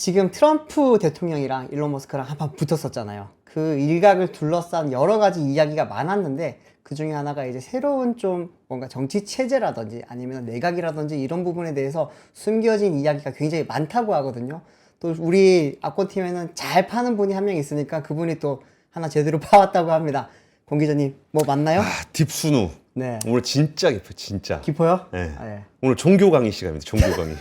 지금 트럼프 대통령이랑 일론 머스크랑 한판 붙었었잖아요. 그 일각을 둘러싼 여러 가지 이야기가 많았는데 그 중에 하나가 이제 새로운 좀 뭔가 정치 체제라든지 아니면 내각이라든지 이런 부분에 대해서 숨겨진 이야기가 굉장히 많다고 하거든요. 또 우리 악권팀에는 잘 파는 분이 한 명 있으니까 그분이 또 하나 제대로 파왔다고 합니다. 공 기자님 뭐 맞나요? 딥순우. 네. 오늘 진짜 깊어, 진짜. 깊어요? 네. 아, 예. 오늘 종교 강의 시간입니다. 종교 강의.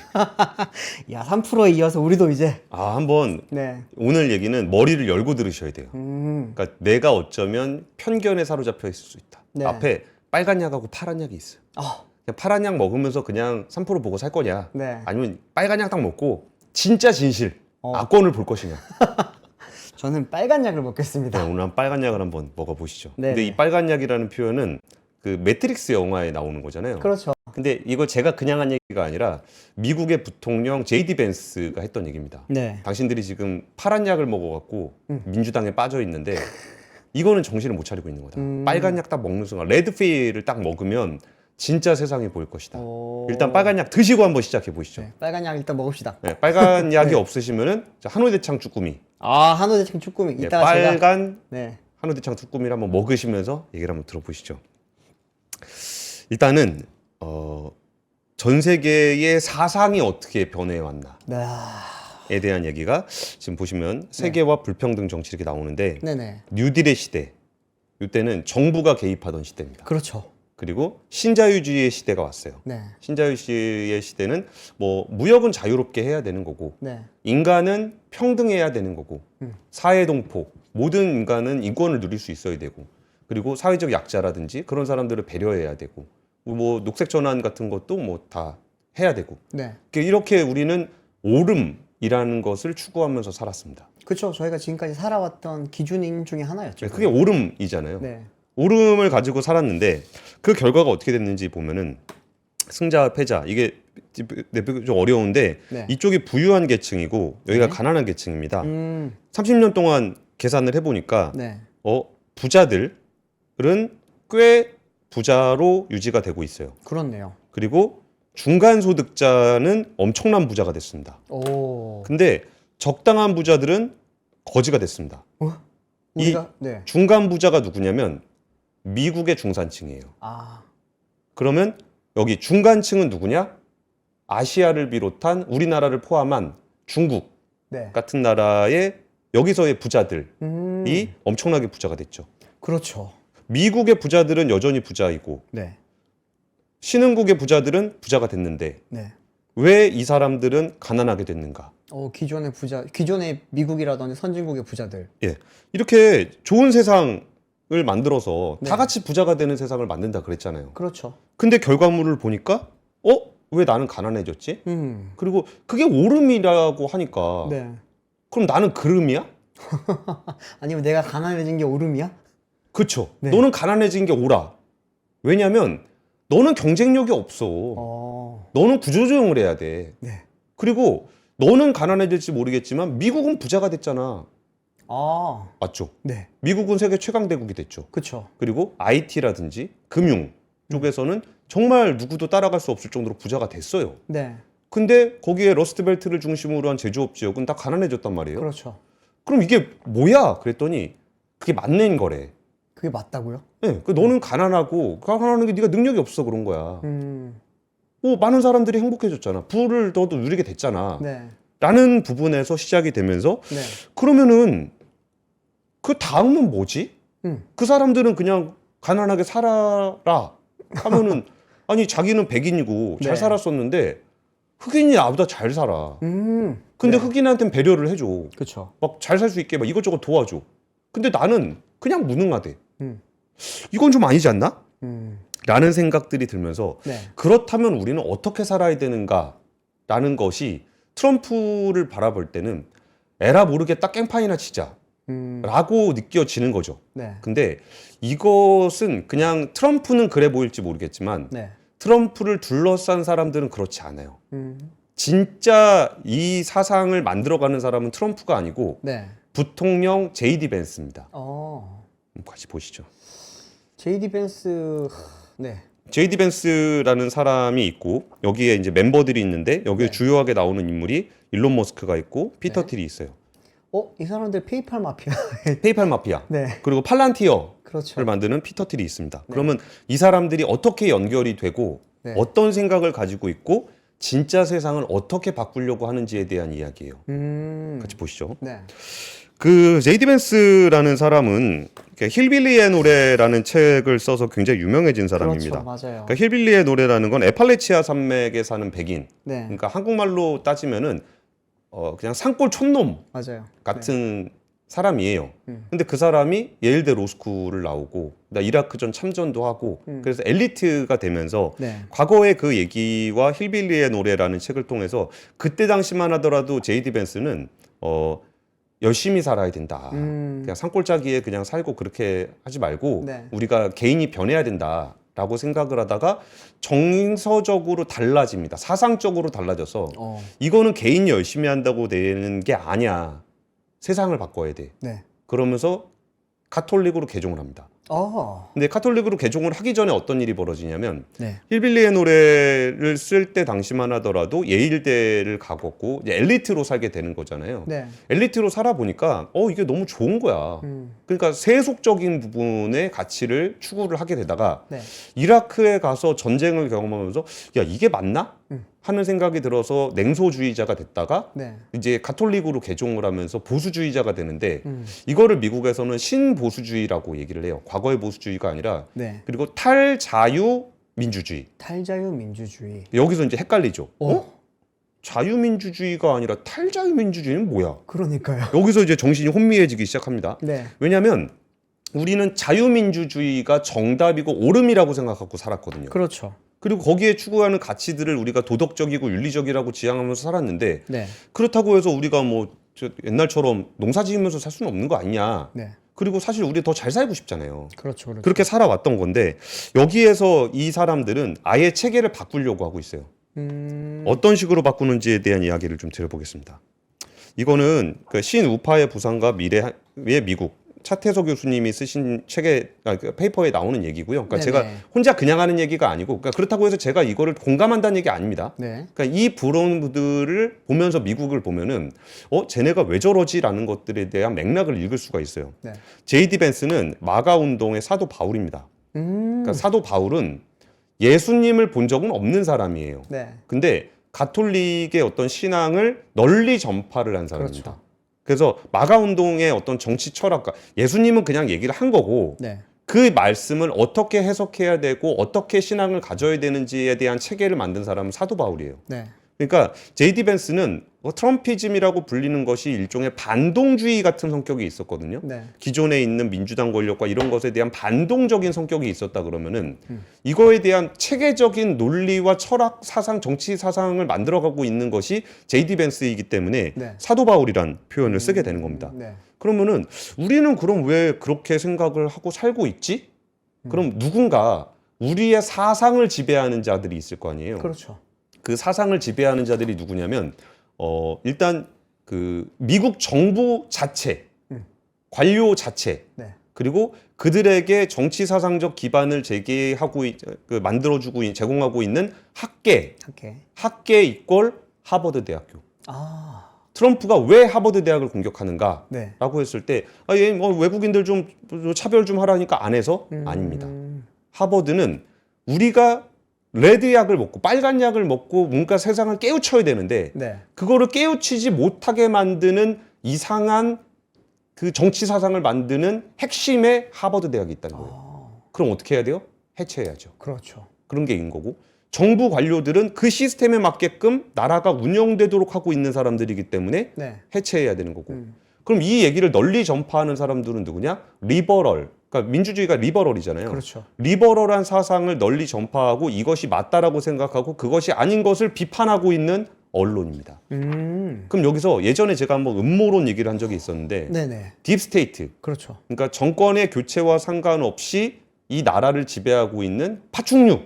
야, 3%에 이어서 우리도 이제 한번 네. 오늘 얘기는 머리를 열고 들으셔야 돼요. 그러니까 내가 어쩌면 편견에 사로잡혀 있을 수 있다. 네. 앞에 빨간 약하고 파란 약이 있어요. 그냥 파란 약 먹으면서 그냥 3% 보고 살 거냐? 네. 아니면 빨간 약 딱 먹고 진짜 진실, 악권을 볼 것이냐? 저는 빨간 약을 먹겠습니다. 네, 오늘 한 빨간 약을 한번 먹어보시죠. 네. 근데 이 빨간 약이라는 표현은 그 매트릭스 영화에 나오는 거잖아요. 그렇죠. 근데 이거 제가 그냥 한 얘기가 아니라 미국의 부통령 제이디 벤스가 했던 얘기입니다. 네. 당신들이 지금 파란 약을 먹어갖고 민주당에 빠져 있는데 이거는 정신을 못 차리고 있는 거다. 빨간 약 딱 먹는 순간 레드필을 딱 먹으면 진짜 세상이 보일 것이다. 일단 빨간 약 드시고 한번 시작해 보시죠. 네, 빨간 약 일단 먹읍시다. 네, 빨간 약이 없으시면은 한우대창 쭈꾸미. 한우대창 쭈꾸미. 네, 이따가 제가 빨간 네. 한우대창 쭈꾸미를 한번 먹으시면서 얘기를 한번 들어보시죠. 일단은 전 세계의 사상이 어떻게 변해왔나에 네. 대한 얘기가 지금 보시면 세계와 불평등 정치 이렇게 나오는데 네네. 뉴딜의 시대, 이때는 정부가 개입하던 시대입니다. 그렇죠. 그리고 신자유주의의 시대가 왔어요. 네. 신자유주의의 시대는 뭐 무역은 자유롭게 해야 되는 거고 네. 인간은 평등해야 되는 거고 사회동포 모든 인간은 인권을 누릴 수 있어야 되고 그리고 사회적 약자라든지 그런 사람들을 배려해야 되고 뭐 녹색 전환 같은 것도 뭐 다 해야 되고 네. 이렇게 우리는 옳음이라는 것을 추구하면서 살았습니다. 그렇죠. 저희가 지금까지 살아왔던 기준인 중에 하나였죠. 그게 옳음이잖아요. 네. 옳음을 가지고 살았는데 그 결과가 어떻게 됐는지 보면은 승자 패자 이게 좀 어려운데 네. 이쪽이 부유한 계층이고 여기가 네. 가난한 계층입니다. 30년 동안 계산을 해보니까 네. 부자들은 꽤 부자로 유지가 되고 있어요. 그렇네요. 그리고 중간 소득자는 엄청난 부자가 됐습니다. 오. 근데 적당한 부자들은 거지가 됐습니다. 우리가 네. 중간 부자가 누구냐면 미국의 중산층이에요. 그러면 여기 중간층은 누구냐? 아시아를 비롯한 우리나라를 포함한 중국 네. 같은 나라의 여기서의 부자들이 엄청나게 부자가 됐죠. 그렇죠. 미국의 부자들은 여전히 부자이고 네. 신흥국의 부자들은 부자가 됐는데 네. 왜 이 사람들은 가난하게 됐는가? 기존의 미국이라든지 선진국의 부자들. 예, 이렇게 좋은 세상을 만들어서 네. 다 같이 부자가 되는 세상을 만든다 그랬잖아요. 그렇죠. 근데 결과물을 보니까 왜 나는 가난해졌지? 그리고 그게 옳음이라고 하니까 네. 그럼 나는 그름이야? 아니면 내가 가난해진 게 옳음이야? 그쵸. 네. 너는 가난해진 게 옳아. 왜냐면 너는 경쟁력이 없어. 너는 구조조정을 해야 돼. 네. 그리고 너는 가난해질지 모르겠지만 미국은 부자가 됐잖아. 맞죠? 네. 미국은 세계 최강 대국이 됐죠. 그렇죠. 그리고 IT라든지 금융 쪽에서는 정말 누구도 따라갈 수 없을 정도로 부자가 됐어요. 네. 근데 거기에 러스트벨트를 중심으로 한 제조업 지역은 다 가난해졌단 말이에요. 그렇죠. 그럼 이게 뭐야? 그랬더니 그게 맞는 거래. 그게 맞다고요? 네, 너는 가난하는 게 네가 능력이 없어 그런 거야. 많은 사람들이 행복해졌잖아. 부를 너도 누리게 됐잖아. 네. 라는 부분에서 시작이 되면서 네. 그러면은 그 다음은 뭐지? 음. 그 사람들은 그냥 가난하게 살아라 하면은 아니 자기는 백인이고 잘 네. 살았었는데 흑인이 나보다 잘 살아. 근데 네. 흑인한테는 배려를 해줘. 그렇죠. 막 잘 살 수 있게 막 이것저것 도와줘. 근데 나는 그냥 무능하대. 이건 좀 아니지 않나? 라는 생각들이 들면서 네. 그렇다면 우리는 어떻게 살아야 되는가라는 것이 트럼프를 바라볼 때는 에라 모르겠다 깽판이나 치자 라고 느껴지는 거죠. 네. 근데 이것은 그냥 트럼프는 그래 보일지 모르겠지만 네. 트럼프를 둘러싼 사람들은 그렇지 않아요. 진짜 이 사상을 만들어가는 사람은 트럼프가 아니고 네. 부통령 제이디 벤스입니다. 어. 같이 보시죠. 제이디 벤스. 네. 제이디 벤스라는 사람이 있고 여기에 이제 멤버들이 있는데 여기에 네. 주요하게 나오는 인물이 일론 머스크가 있고 피터 네. 틸이 있어요. 이 사람들 페이팔 마피아. 페이팔 마피아. 네. 그리고 팔란티어를 그렇죠. 만드는 피터 틸이 있습니다. 네. 그러면 이 사람들이 어떻게 연결이 되고 네. 어떤 생각을 가지고 있고 진짜 세상을 어떻게 바꾸려고 하는지에 대한 이야기예요. 같이 보시죠. 네. 그 제이디 벤스라는 사람은 힐빌리의 노래라는 책을 써서 굉장히 유명해진 사람입니다. 그렇죠. 맞아요. 그러니까 힐빌리의 노래라는 건 애팔레치아 산맥에 사는 백인. 네. 그러니까 한국말로 따지면은 그냥 산골 촌놈 맞아요. 같은 사람이에요. 근데 그 사람이 예일대 로스쿨을 나오고 이라크전 참전도 하고 그래서 엘리트가 되면서 네. 과거의 그 얘기와 힐빌리의 노래라는 책을 통해서 그때 당시만 하더라도 제이디 벤스는 열심히 살아야 된다. 그냥 산골짜기에 그냥 살고 그렇게 하지 말고 네. 우리가 개인이 변해야 된다라고 생각을 하다가 정서적으로 달라집니다. 사상적으로 달라져서 이거는 개인이 열심히 한다고 되는 게 아니야. 세상을 바꿔야 돼. 네. 그러면서 가톨릭으로 개종을 합니다. 근데 가톨릭으로 개종을 하기 전에 어떤 일이 벌어지냐면 네. 힐빌리의 노래를 쓸 때 당시만 하더라도 예일대를 가고 이제 엘리트로 살게 되는 거잖아요. 네. 엘리트로 살아보니까 이게 너무 좋은 거야. 그러니까 세속적인 부분의 가치를 추구를 하게 되다가 네. 이라크에 가서 전쟁을 경험하면서 야 이게 맞나? 하는 생각이 들어서 냉소주의자가 됐다가 네. 이제 가톨릭으로 개종을 하면서 보수주의자가 되는데 이거를 미국에서는 신보수주의라고 얘기를 해요. 과거의 보수주의가 아니라 네. 그리고 탈자유민주주의. 탈자유민주주의. 여기서 이제 헷갈리죠. 자유민주주의가 아니라 탈자유민주주의는 뭐야? 그러니까요. 여기서 이제 정신이 혼미해지기 시작합니다. 네. 왜냐하면 우리는 자유민주주의가 정답이고 옳음이라고 생각하고 살았거든요. 그렇죠. 그리고 거기에 추구하는 가치들을 우리가 도덕적이고 윤리적이라고 지향하면서 살았는데 네. 그렇다고 해서 우리가 옛날처럼 농사 지으면서 살 수는 없는 거 아니냐. 네. 그리고 사실 우리 더 잘 살고 싶잖아요. 그렇죠. 그렇게 살아왔던 건데 여기에서 이 사람들은 아예 체계를 바꾸려고 하고 있어요. 어떤 식으로 바꾸는지에 대한 이야기를 좀 드려보겠습니다. 이거는 그 신우파의 부상과 미래의 미국 차태석 교수님이 쓰신 책에 그 페이퍼에 나오는 얘기고요. 그러니까 네네. 제가 혼자 그냥 하는 얘기가 아니고 그러니까 그렇다고 해서 제가 이거를 공감한다는 얘기 아닙니다. 네. 그러니까 이 브론들을 보면서 미국을 보면은 쟤네가 왜 저러지라는 것들에 대한 맥락을 읽을 수가 있어요. 네. 제이디 벤스는 마가 운동의 사도 바울입니다. 그러니까 사도 바울은 예수님을 본 적은 없는 사람이에요. 네. 근데 가톨릭의 어떤 신앙을 널리 전파를 한 사람입니다. 그렇죠. 그래서 마가 운동의 어떤 정치 철학과 예수님은 그냥 얘기를 한 거고 네. 그 말씀을 어떻게 해석해야 되고 어떻게 신앙을 가져야 되는지에 대한 체계를 만든 사람은 사도 바울이에요. 네. 그러니까 제이디 벤스는 트럼피즘이라고 불리는 것이 일종의 반동주의 같은 성격이 있었거든요. 네. 기존에 있는 민주당 권력과 이런 것에 대한 반동적인 성격이 있었다 그러면은 이거에 대한 체계적인 논리와 철학, 사상, 정치 사상을 만들어가고 있는 것이 제이디 벤스이기 때문에 네. 사도 바울이란 표현을 쓰게 되는 겁니다. 네. 그러면은 우리는 그럼 왜 그렇게 생각을 하고 살고 있지? 그럼 누군가 우리의 사상을 지배하는 자들이 있을 거 아니에요. 그렇죠. 그 사상을 지배하는 자들이 누구냐면 일단 그 미국 정부 자체, 관료 자체, 네. 그리고 그들에게 정치 사상적 기반을 만들어주고 제공하고 있는 학계 이꼴 하버드 대학교. 트럼프가 왜 하버드 대학을 공격하는가라고 네. 했을 때 얘 외국인들 좀 차별 좀 하라니까 안 해서 아닙니다. 하버드는 우리가 레드 약을 먹고 빨간 약을 먹고 뭔가 세상을 깨우쳐야 되는데 네. 그거를 깨우치지 못하게 만드는 이상한 그 정치 사상을 만드는 핵심에 하버드 대학이 있다는 거예요. 그럼 어떻게 해야 돼요? 해체해야죠. 그렇죠. 그런 게 있는 거고 정부 관료들은 그 시스템에 맞게끔 나라가 운영되도록 하고 있는 사람들이기 때문에 네. 해체해야 되는 거고 그럼 이 얘기를 널리 전파하는 사람들은 누구냐? 리버럴. 그러니까 민주주의가 리버럴이잖아요. 그렇죠. 리버럴한 사상을 널리 전파하고 이것이 맞다라고 생각하고 그것이 아닌 것을 비판하고 있는 언론입니다. 그럼 여기서 예전에 제가 한번 음모론 얘기를 한 적이 있었는데 네네. 딥스테이트. 그렇죠. 그러니까 정권의 교체와 상관없이 이 나라를 지배하고 있는 파충류.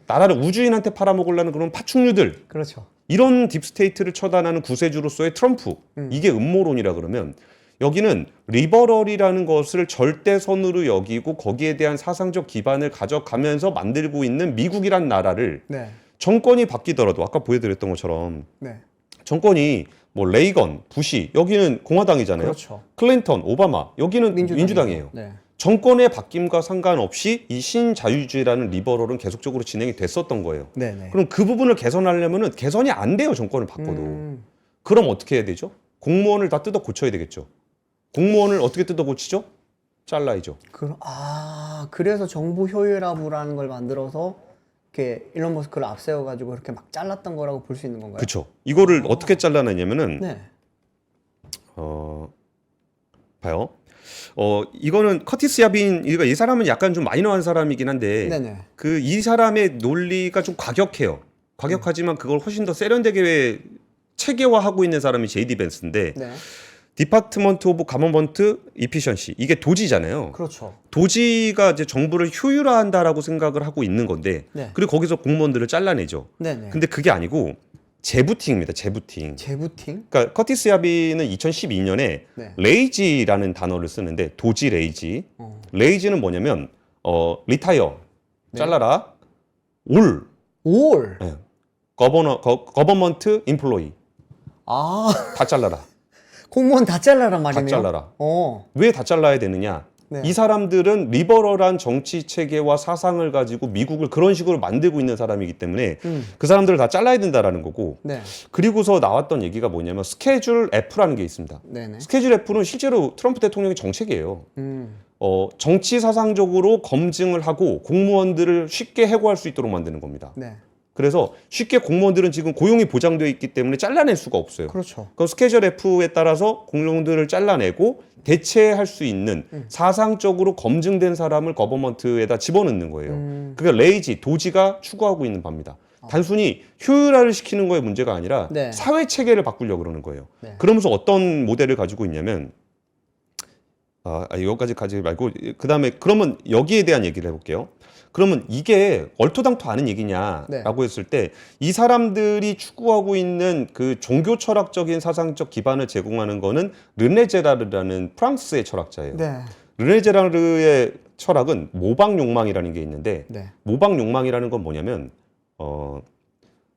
나라를 우주인한테 팔아먹으려는 그런 파충류들. 그렇죠. 이런 딥스테이트를 처단하는 구세주로서의 트럼프. 이게 음모론이라 그러면 여기는 리버럴이라는 것을 절대선으로 여기고 거기에 대한 사상적 기반을 가져가면서 만들고 있는 미국이란 나라를 네. 정권이 바뀌더라도 아까 보여드렸던 것처럼 네. 정권이 뭐 레이건, 부시 여기는 공화당이잖아요. 그렇죠. 클린턴, 오바마 여기는 민주당이에요. 네. 정권의 바뀜과 상관없이 이 신자유주의라는 리버럴은 계속적으로 진행이 됐었던 거예요. 네. 네. 그럼 그 부분을 개선하려면은 개선이 안 돼요. 정권을 바꿔도. 그럼 어떻게 해야 되죠? 공무원을 다 뜯어 고쳐야 되겠죠. 공무원을 어떻게 뜯어 고치죠? 잘라야죠. 그래서 정부 효율화부라는 걸 만들어서 이렇게 일론 머스크를 앞세워가지고 이렇게 막 잘랐던 거라고 볼 수 있는 건가요? 그렇죠. 이거를 어떻게 잘라내냐면은 네. 봐요. 이거는 커티스 야빈 이 사람은 약간 좀 마이너한 사람이긴 한데 네네. 그 이 사람의 논리가 좀 과격해요. 과격하지만 그걸 훨씬 더 세련되게 체계화하고 있는 사람이 제이디 벤스인데 네. 디파트먼트 오브 가버먼트 이피션시 이게 도지잖아요. 그렇죠. 도지가 이제 정부를 효율화한다라고 생각을 하고 있는 건데 네. 그리고 거기서 공무원들을 잘라내죠. 네네. 근데 그게 아니고 재부팅입니다. 재부팅. 재부팅? 그러니까 커티스 야빈은 2012년에 네. 레이지라는 단어를 쓰는데 도지 레이지. 어. 레이지는 뭐냐면 리타이어 네. 잘라라 올 올. 네. 거버먼트 임플로이 아, 다 잘라라. 공무원 다 잘라란 말이네요. 다 잘라라. 어. 왜 다 잘라야 되느냐? 네. 이 사람들은 리버럴한 정치 체계와 사상을 가지고 미국을 그런 식으로 만들고 있는 사람이기 때문에 그 사람들을 다 잘라야 된다라는 거고. 네. 그리고서 나왔던 얘기가 뭐냐면 스케줄 F라는 게 있습니다. 네네. 스케줄 F는 실제로 트럼프 대통령의 정책이에요. 정치 사상적으로 검증을 하고 공무원들을 쉽게 해고할 수 있도록 만드는 겁니다. 네. 그래서 쉽게 공무원들은 지금 고용이 보장되어 있기 때문에 잘라낼 수가 없어요. 그렇죠. 그럼 스케줄 F에 따라서 공무원들을 잘라내고 대체할 수 있는 사상적으로 검증된 사람을 거버먼트에다 집어넣는 거예요. 그게 레이지, 도지가 추구하고 있는 바입니다. 단순히 효율화를 시키는 거에 문제가 아니라 네. 사회 체계를 바꾸려고 그러는 거예요. 네. 그러면서 어떤 모델을 가지고 있냐면 이거까지 가지 말고 그다음에 그러면 여기에 대한 얘기를 해볼게요. 그러면 이게 얼토당토 아는 얘기냐라고 네. 했을 때 이 사람들이 추구하고 있는 그 종교 철학적인 사상적 기반을 제공하는 거는 르네 제라르라는 프랑스의 철학자예요. 네. 르네 제라르의 철학은 모방 욕망이라는 게 있는데 네. 모방 욕망이라는 건 뭐냐면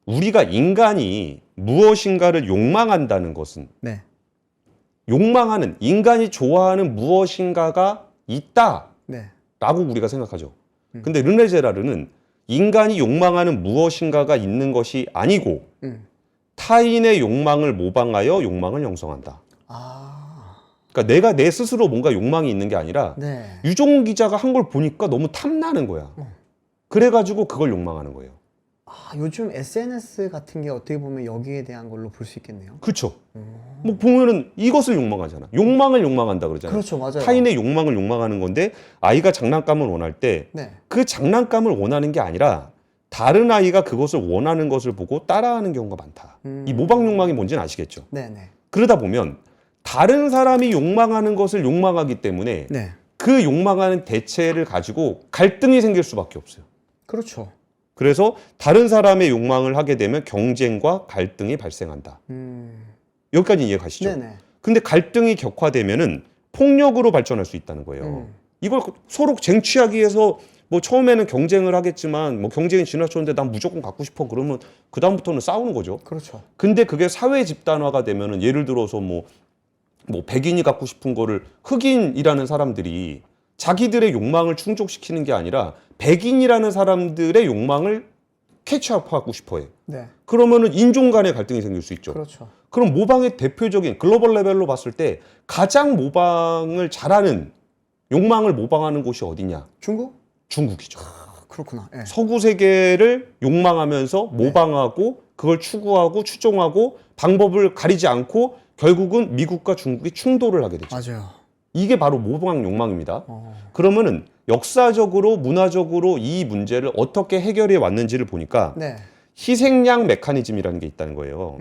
우리가 인간이 무엇인가를 욕망한다는 것은 네. 욕망하는 인간이 좋아하는 무엇인가가 있다라고 네. 우리가 생각하죠. 근데 르네 제라르는 인간이 욕망하는 무엇인가가 있는 것이 아니고 타인의 욕망을 모방하여 욕망을 형성한다. 아. 그러니까 내가 내 스스로 뭔가 욕망이 있는 게 아니라 네. 유종 기자가 한 걸 보니까 너무 탐나는 거야. 그래가지고 그걸 욕망하는 거예요. 아, 요즘 SNS 같은 게 어떻게 보면 여기에 대한 걸로 볼 수 있겠네요. 그렇죠. 뭐 보면은 이것을 욕망하잖아. 욕망을 욕망한다 그러잖아요. 그렇죠, 맞아요. 타인의 욕망을 욕망하는 건데 아이가 장난감을 원할 때 그 네. 장난감을 원하는 게 아니라 다른 아이가 그것을 원하는 것을 보고 따라하는 경우가 많다. 이 모방 욕망이 뭔지는 아시겠죠? 네네. 그러다 보면 다른 사람이 욕망하는 것을 욕망하기 때문에 네. 그 욕망하는 대체를 가지고 갈등이 생길 수밖에 없어요. 그렇죠. 그래서 다른 사람의 욕망을 하게 되면 경쟁과 갈등이 발생한다. 여기까지 이해 가시죠? 네네. 근데 갈등이 격화되면은 폭력으로 발전할 수 있다는 거예요. 이걸 서로 쟁취하기 위해서 뭐 처음에는 경쟁을 하겠지만 뭐 경쟁이 지나쳤는데 난 무조건 갖고 싶어 그러면 그다음부터는 싸우는 거죠. 그렇죠. 근데 그게 사회 집단화가 되면은 예를 들어서 뭐 백인이 갖고 싶은 거를 흑인이라는 사람들이 자기들의 욕망을 충족시키는 게 아니라 백인이라는 사람들의 욕망을 캐치업하고 싶어해. 네. 그러면은 인종 간의 갈등이 생길 수 있죠. 그렇죠. 그럼 모방의 대표적인 글로벌 레벨로 봤을 때 가장 모방을 잘하는 욕망을 모방하는 곳이 어디냐? 중국? 중국이죠. 그렇구나. 네. 서구 세계를 욕망하면서 모방하고 그걸 추구하고 추종하고 방법을 가리지 않고 결국은 미국과 중국이 충돌을 하게 되죠. 맞아요. 이게 바로 모방 욕망입니다. 그러면은 역사적으로 문화적으로 이 문제를 어떻게 해결해 왔는지를 보니까 네. 희생양 메커니즘이라는 게 있다는 거예요.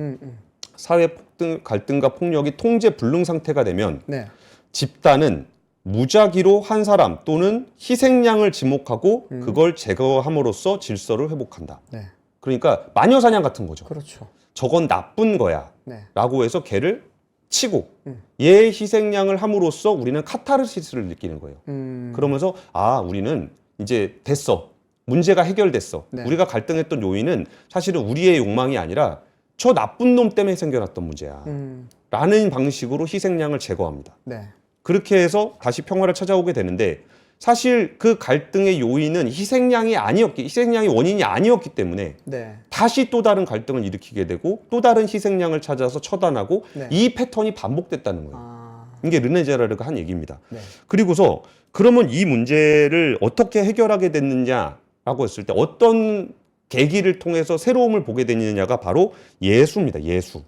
사회 갈등과 폭력이 통제 불능 상태가 되면 네. 집단은 무작위로 한 사람 또는 희생양을 지목하고 그걸 제거함으로써 질서를 회복한다. 네. 그러니까 마녀 사냥 같은 거죠. 그렇죠. 저건 나쁜 거야 네. 라고 해서 걔를 치고 얘의 희생양을 함으로써 우리는 카타르시스를 느끼는 거예요. 그러면서 우리는 이제 됐어. 문제가 해결됐어. 네. 우리가 갈등했던 요인은 사실은 우리의 욕망이 아니라 저 나쁜 놈 때문에 생겨났던 문제야. 라는 방식으로 희생양을 제거합니다. 네. 그렇게 해서 다시 평화를 찾아오게 되는데 사실 그 갈등의 요인은 희생양이 원인이 아니었기 때문에 네. 다시 또 다른 갈등을 일으키게 되고 또 다른 희생양을 찾아서 처단하고 네. 이 패턴이 반복됐다는 거예요. 이게 르네제라르가 한 얘기입니다. 네. 그리고서 그러면 이 문제를 어떻게 해결하게 됐느냐라고 했을 때 어떤 계기를 통해서 새로움을 보게 되느냐가 바로 예수입니다. 예수.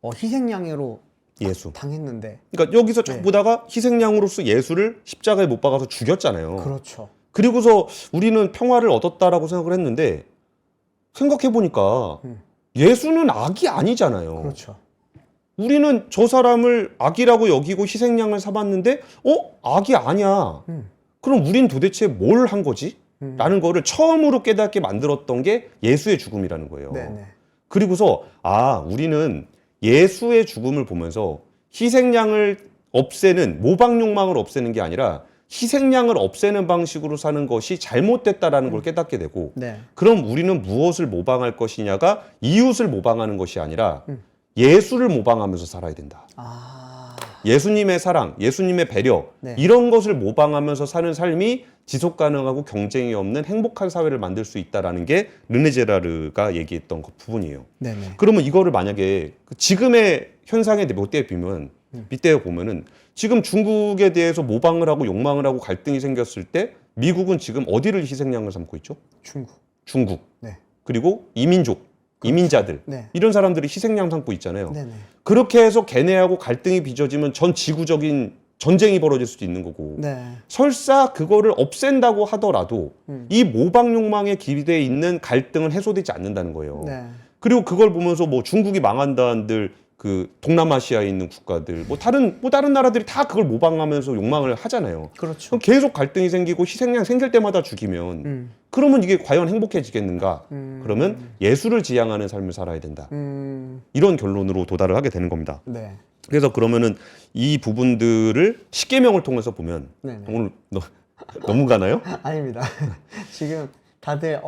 희생양으로 예수. 당했는데. 그러니까 여기서 쭉 네. 보다가 희생양으로서 예수를 십자가에 못 박아서 죽였잖아요. 그렇죠. 그리고서 우리는 평화를 얻었다라고 생각을 했는데 생각해보니까 예수는 악이 아니잖아요. 그렇죠. 우리는 저 사람을 악이라고 여기고 희생양을 삼았는데 악이 아니야. 그럼 우린 도대체 뭘 한 거지? 라는 거를 처음으로 깨닫게 만들었던 게 예수의 죽음이라는 거예요. 네네. 그리고서 우리는 예수의 죽음을 보면서 희생양을 없애는 모방 욕망을 없애는 게 아니라 희생양을 없애는 방식으로 사는 것이 잘못됐다라는 걸 깨닫게 되고 네. 그럼 우리는 무엇을 모방할 것이냐가 이웃을 모방하는 것이 아니라 예수를 모방하면서 살아야 된다. 예수님의 사랑, 예수님의 배려 네. 이런 것을 모방하면서 사는 삶이 지속 가능하고 경쟁이 없는 행복한 사회를 만들 수 있다라는 게 르네제라르가 얘기했던 그 부분이에요. 네네. 그러면 이거를 만약에 지금의 현상에 빗대어 보면은 지금 중국에 대해서 모방을 하고 욕망을 하고 갈등이 생겼을 때 미국은 지금 어디를 희생양을 삼고 있죠? 중국. 네. 그리고 이민족, 이민자들 네. 이런 사람들이 희생양 삼고 있잖아요. 네네. 그렇게 해서 걔네하고 갈등이 빚어지면 전 지구적인 전쟁이 벌어질 수도 있는 거고 네. 설사 그거를 없앤다고 하더라도 이 모방 욕망에 기대에 있는 갈등은 해소되지 않는다는 거예요. 네. 그리고 그걸 보면서 뭐 중국이 망한다는들 그 동남아시아에 있는 국가들 다른 나라들이 다 그걸 모방하면서 욕망을 하잖아요. 그렇죠. 그럼 계속 갈등이 생기고 희생양 생길 때마다 죽이면 그러면 이게 과연 행복해지겠는가? 그러면 예수를 지향하는 삶을 살아야 된다. 이런 결론으로 도달을 하게 되는 겁니다. 네. 그래서 그러면은 이 부분들을 십계명을 통해서 보면 네네. 오늘 너무 가나요? 아닙니다. 지금 다들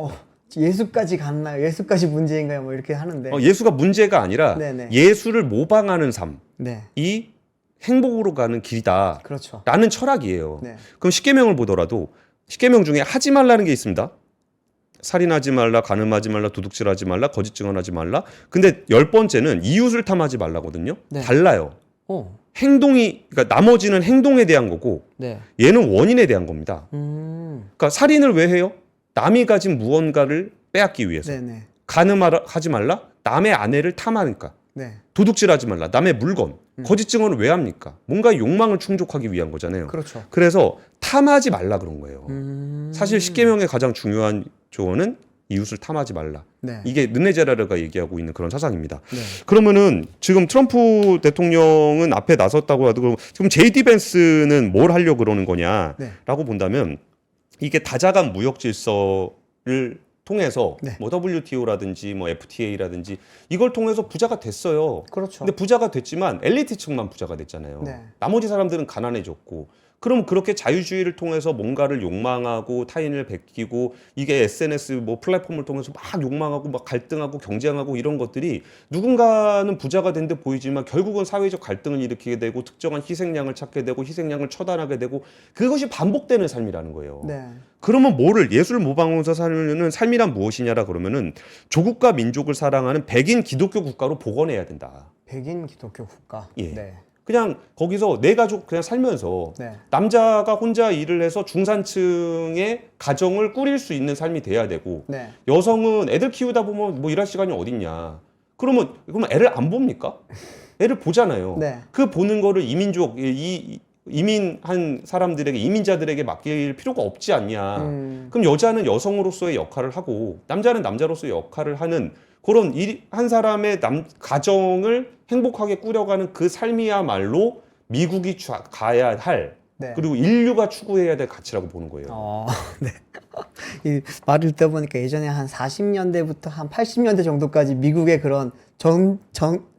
예수까지 갔나요? 예수까지 문제인가요? 뭐 이렇게 하는데. 예수가 문제가 아니라 네네. 예수를 모방하는 삶이 네. 행복으로 가는 길이다. 그렇죠. 라는 철학이에요. 네. 그럼 십계명을 보더라도 십계명 중에 하지 말라는 게 있습니다. 살인하지 말라, 간음하지 말라, 도둑질하지 말라, 거짓 증언하지 말라. 근데 10번째는 이웃을 탐하지 말라거든요. 네. 달라요. 그러니까 나머지는 행동에 대한 거고 네. 얘는 원인에 대한 겁니다. 그러니까 살인을 왜 해요? 남이 가진 무언가를 빼앗기 위해서. 네네. 간음하지 말라? 남의 아내를 탐하니까. 네. 도둑질하지 말라. 남의 물건. 거짓 증언을 왜 합니까? 뭔가 욕망을 충족하기 위한 거잖아요. 그렇죠. 그래서 탐하지 말라 그런 거예요. 사실 십계명의 가장 중요한 조언은 이웃을 탐하지 말라. 네. 이게 르네제라르가 얘기하고 있는 그런 사상입니다. 네. 그러면은 지금 트럼프 대통령은 앞에 나섰다고 하도 지금 제이디 벤스는 뭘 하려고 그러는 거냐라고 네. 본다면 이게 다자간 무역 질서를 통해서 네. 뭐 WTO라든지 뭐 FTA라든지 이걸 통해서 부자가 됐어요. 그렇죠. 근데 부자가 됐지만 엘리트층만 부자가 됐잖아요. 네. 나머지 사람들은 가난해졌고 그럼 그렇게 자유주의를 통해서 뭔가를 욕망하고 타인을 베끼고 이게 SNS 뭐 플랫폼을 통해서 막 욕망하고 막 갈등하고 경쟁하고 이런 것들이 누군가는 부자가 된 듯 보이지만 결국은 사회적 갈등을 일으키게 되고 특정한 희생양을 찾게 되고 희생양을 처단하게 되고 그것이 반복되는 삶이라는 거예요. 네. 그러면 예수를 모방하면서 사는 삶이란 무엇이냐라 그러면은 조국과 민족을 사랑하는 백인 기독교 국가로 복원해야 된다. 백인 기독교 국가. 예. 네. 그냥 거기서 내 가족 그냥 살면서 네. 남자가 혼자 일을 해서 중산층의 가정을 꾸릴 수 있는 삶이 돼야 되고 네. 여성은 애들 키우다 보면 뭐 일할 시간이 어딨냐. 그러면 애를 안 봅니까? 애를 보잖아요. 네. 그 보는 거를 이민족 이민한 사람들에게 이민자들에게 맡길 필요가 없지 않냐. 그럼 여자는 여성으로서의 역할을 하고 남자는 남자로서의 역할을 하는 그런 한 사람의 가정을 행복하게 꾸려가는 그 삶이야말로 미국이 가야 할 네. 그리고 인류가 추구해야 될 가치라고 보는 거예요. 네. 이 말을 듣다 보니까 예전에 한 40년대부터 한 80년대 정도까지 미국의 그런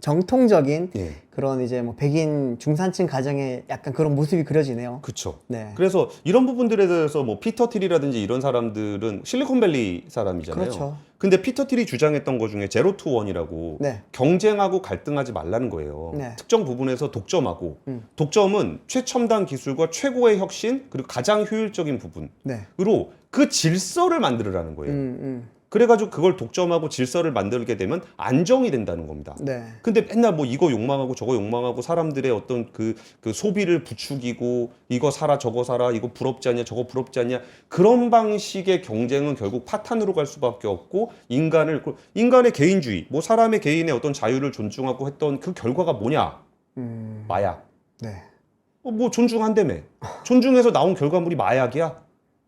정통적인 예. 그런 이제 뭐 백인 중산층 가정의 약간 그런 모습이 그려지네요. 그쵸. 네. 그래서 이런 부분들에 대해서 뭐 피터 틸이라든지 이런 사람들은 실리콘밸리 사람이잖아요. 그렇죠. 근데 피터 틸이 주장했던 것 중에 제로 투 원이라고 네. 경쟁하고 갈등하지 말라는 거예요. 네. 특정 부분에서 독점하고 독점은 최첨단 기술과 최고의 혁신 그리고 가장 효율적인 부분으로 네. 그 질서를 만들으라는 거예요. 음. 그래가지고 그걸 독점하고 질서를 만들게 되면 안정이 된다는 겁니다. 네. 근데 맨날 뭐 이거 욕망하고 저거 욕망하고 사람들의 어떤 그 소비를 부추기고 이거 사라 저거 사라 이거 부럽지 않냐 저거 부럽지 않냐 그런 방식의 경쟁은 결국 파탄으로 갈 수밖에 없고 인간의 개인주의 뭐 사람의 개인의 어떤 자유를 존중하고 했던 그 결과가 뭐냐 마약 네. 뭐 존중한다며 존중해서 나온 결과물이 마약이야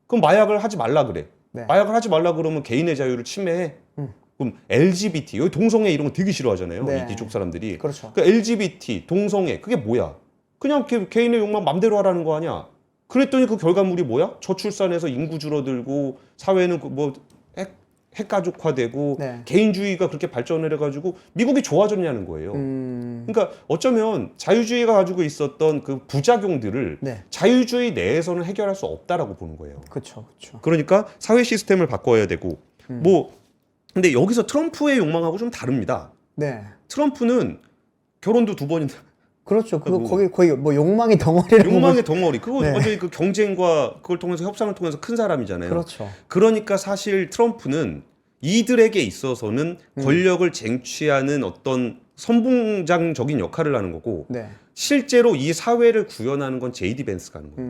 그럼 마약을 하지 말라 그래 네. 마약을 하지 말라 그러면 개인의 자유를 침해해 그럼 LGBT 여기 동성애 이런 거 되게 싫어하잖아요. 네. 이쪽 사람들이. 그렇죠. 그러니까 LGBT 동성애 그게 뭐야? 그냥 개인의 욕망 맘대로 하라는 거 아니야? 그랬더니 그 결과물이 뭐야? 저출산해서 인구 줄어들고 사회는 뭐 핵가족화되고 네. 개인주의가 그렇게 발전을 해가지고 미국이 좋아졌냐는 거예요. 그러니까 어쩌면 자유주의가 가지고 있었던 그 부작용들을 네. 자유주의 내에서는 해결할 수 없다라고 보는 거예요. 그렇죠. 그렇죠. 그러니까 사회 시스템을 바꿔야 되고 뭐 근데 여기서 트럼프의 욕망하고 좀 다릅니다. 네. 트럼프는 결혼도 2번이나 그렇죠. 그거 그리고 거의 뭐 욕망의 덩어리라고 욕망의 덩어리 그거 네. 완전히 그 경쟁과 그걸 통해서 협상을 통해서 큰 사람이잖아요. 그렇죠. 그러니까 사실 트럼프는 이들에게 있어서는 권력을 쟁취하는 어떤 선봉장적인 역할을 하는 거고 네. 실제로 이 사회를 구현하는 건 제이디 벤스가 하는 거예요.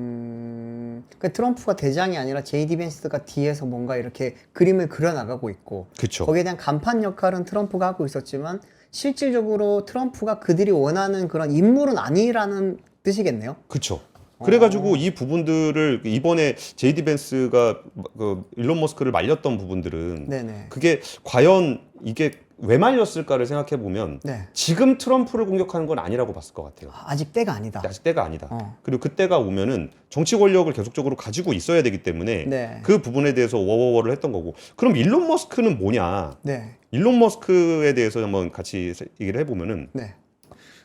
그러니까 트럼프가 대장이 아니라 제이디 벤스가 뒤에서 뭔가 이렇게 그림을 그려나가고 있고 그렇죠. 거기에 대한 간판 역할은 트럼프가 하고 있었지만 실질적으로 트럼프가 그들이 원하는 그런 인물은 아니라는 뜻이겠네요. 그렇죠. 그래가지고 이 부분들을 이번에 제이디 벤스가 그 일론 머스크를 말렸던 부분들은 네네. 그게 과연 이게 왜 말렸을까를 생각해 보면 네. 지금 트럼프를 공격하는 건 아니라고 봤을 것 같아요. 아직 때가 아니다. 아직 때가 아니다. 어. 그리고 그때가 오면은 정치 권력을 계속적으로 가지고 있어야 되기 때문에 네. 그 부분에 대해서 워워워를 했던 거고. 그럼 일론 머스크는 뭐냐? 네. 일론 머스크에 대해서 한번 같이 얘기를 해보면은 네.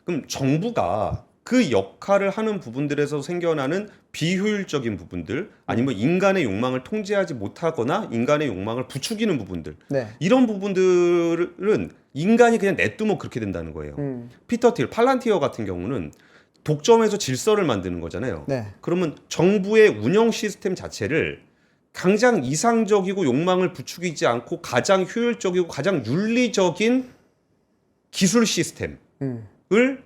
그럼 정부가 그 역할을 하는 부분들에서 생겨나는 비효율적인 부분들 아니면 인간의 욕망을 통제하지 못하거나 인간의 욕망을 부추기는 부분들 네. 이런 부분들은 인간이 그냥 냅두면 그렇게 된다는 거예요. 피터 틸, 팔란티어 같은 경우는 독점해서 질서를 만드는 거잖아요. 네. 그러면 정부의 운영 시스템 자체를 가장 이상적이고 욕망을 부추기지 않고 가장 효율적이고 가장 윤리적인 기술 시스템을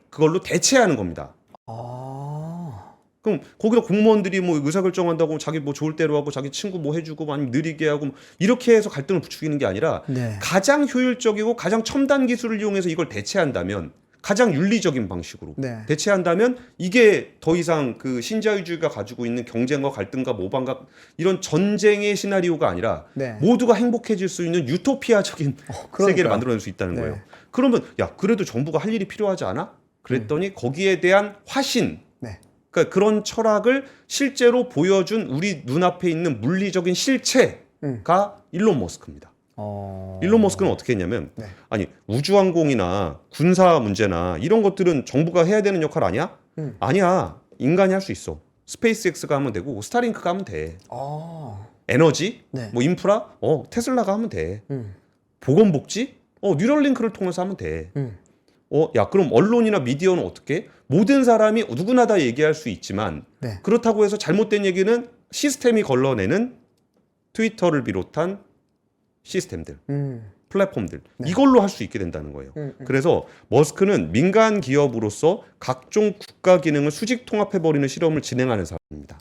그걸로 대체하는 겁니다. 아. 그럼 거기다 공무원들이 뭐 의사결정한다고 자기 뭐 좋을 대로 하고 자기 친구 뭐 해주고 아니면 느리게 하고 이렇게 해서 갈등을 부추기는 게 아니라 네. 가장 효율적이고 가장 첨단 기술을 이용해서 이걸 대체한다면 가장 윤리적인 방식으로 네. 대체한다면 이게 더 이상 그 신자유주의가 가지고 있는 경쟁과 갈등과 모방과 이런 전쟁의 시나리오가 아니라 네. 모두가 행복해질 수 있는 유토피아적인 그러니까요. 세계를 만들어낼 수 있다는 네. 거예요. 그러면 야 그래도 정부가 할 일이 필요하지 않아? 그랬더니 거기에 대한 화신 네. 그러니까 그런 철학을 실제로 보여준 우리 눈앞에 있는 물리적인 실체가 일론 머스크입니다. 일론 머스크는 어떻게 했냐면 네. 아니 우주항공이나 군사 문제나 이런 것들은 정부가 해야 되는 역할 아니야? 아니야. 인간이 할 수 있어. 스페이스X가 하면 되고 스타링크가 하면 돼. 에너지, 네. 뭐 인프라, 테슬라가 하면 돼. 보건복지, 뉴럴링크를 통해서 하면 돼. 야 그럼 언론이나 미디어는 어떻게? 모든 사람이 누구나 다 얘기할 수 있지만 네. 그렇다고 해서 잘못된 얘기는 시스템이 걸러내는 트위터를 비롯한 시스템들, 플랫폼들 이걸로 할 수 있게 된다는 거예요. 그래서 머스크는 민간 기업으로서 각종 국가 기능을 수직 통합해버리는 실험을 진행하는 사람입니다.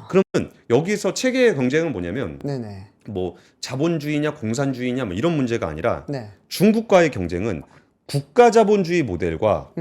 그러면 여기서 체계의 경쟁은 뭐냐면 네네. 뭐 자본주의냐 공산주의냐 뭐 이런 문제가 아니라 네. 중국과의 경쟁은 국가 자본주의 모델과